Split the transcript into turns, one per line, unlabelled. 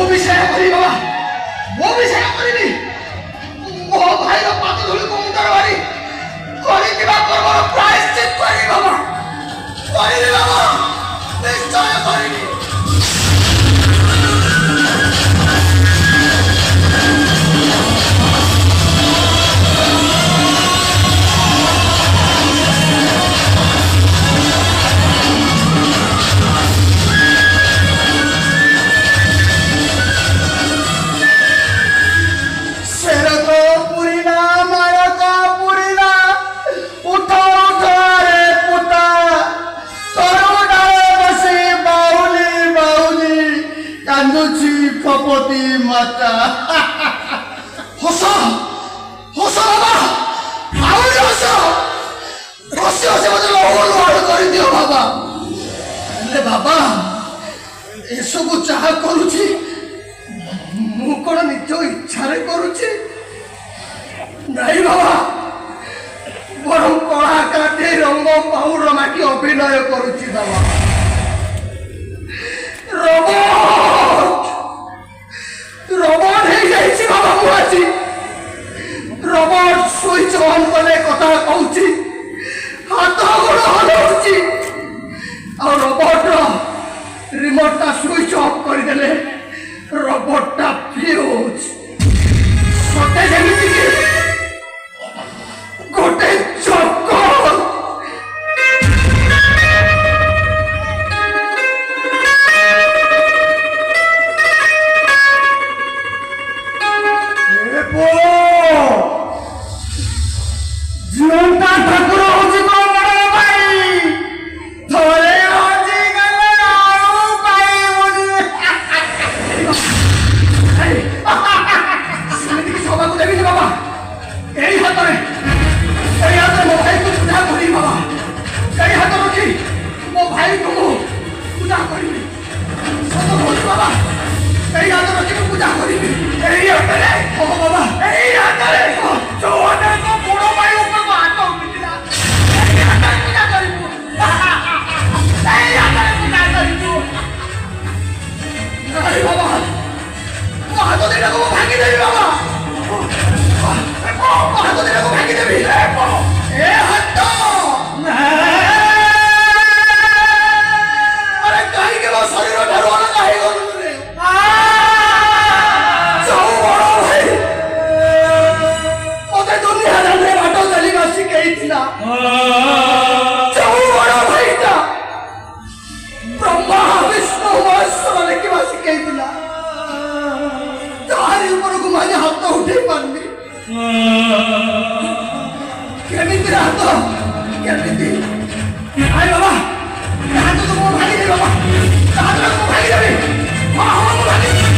ବି ସେୟା କରିବି ବାବା, ମୁଁ ବି ସେୟା କରିବି। ମୋ ଭାଇର ପାଦ ଧୂଳିକୁ ମୁଣ୍ଡରେ ମାରି କରିଥିବା କର୍ମର ପ୍ରାୟଶ୍ଚିତ କରିବି ବାବା, କରିବି ବାବା, ନିଶ୍ଚୟ କରିବି। কপতি মাতা হস হস বাবা, আହୁରି হস, হসি হসি মতো লোহলোহাଡ଼ କରିଦିଅ ବାବା। ହେଲେ ବାବା ଏସବୁ ଯାହା କରୁଛି ମୁଁ କଣ ନିଜ ଇଚ୍ଛାରେ କରୁଛି? ନାଇଁ ବାବା, ବରଂ କଳା କାଠି ରଙ୍ଗ ପାଉଡର ମାଟି ଅଭିନୟ କରୁଛି ବାବା। রবট হয়ে যাইছি বাবা, মু আছি রবট। সুইচ অন কলে কথা কହୁଛି, হাত গোড় হলাଉଛି, আর রবটর রিমোটটা সুইচ অফ করিদেলে রবটটা ফিউজ। সতে যেমিতি গোটে চক্কর। জীবনটা ঠাকুর হচ্ছে কোন বড় ভাই, ধরে হচ্ছে গেলে আরো পাইবনি। সেদিকে সবাইকে দেখিছি বাবা, এই হাতে ମୋ ଭାଇକୁ ପୂଜା କରିବି ବାବା। এই ହାତ ରଖି ମୋ ଭାଇକୁ ମୁଁ ପୂଜା କରିବି। ସତ କହୁଛି ବାବା, এই ହାତ ରଖି ମୁଁ ପୂଜା କରିବି। এই ହାତରେ ହଁ ବାବା, এই ହାତରେ ଯୋଉମାନେ ମୋ ବଡ଼ ଭାଇ ଉପରକୁ ହାତ ଉଠିଥିଲା, এই ହାତରେ ପୂଜା କରିବୁ, এই ହାତରେ ପୂଜା କରିବୁ। ନାଇଁ ବାବା, ମୋ ହାତ ଦିଟାକୁ ମୁଁ ଭାଙ୍ଗିଦେବି ବାବା, ମୋ ହାତ ଦିଟାକୁ ଭାଙ୍ଗିଦେବି। ଏ ହାତ ଆରେ କାହିଁକି ମୋ ଶରୀର ଠାରୁ ଅଲଗା ହେଇଗଲୁ ରେ? ଯୋଉ ବଡ଼ ଭାଇ ମତେ ଦୁନିଆ ଦାଣ୍ଡରେ ବାଟ ଚାଲିବା ଶିଖେଇଥିଲା, ଯୋଉ ବଡ଼ ଭାଇଟା ବ୍ରହ୍ମା ବିଷ୍ଣୁ ମହେଶ୍ୱର ଲେଖିବା ଶିଖେଇଥିଲା, ତାରି ଉପରକୁ ମାନେ ହାତ ଉଠେଇ ପାରିଲି। କେମିତି ହାତ, କେମିତି? ଆରେ ବାବା, ହାତ ତ ମୁଁ ଭାଙ୍ଗିଦେବି ବାବା, ହାତ ମୁଁ ଭାଙ୍ଗିଦେବି। ହଁ ହଁ ମୁଁ ଭାଙ୍ଗିଦେବି।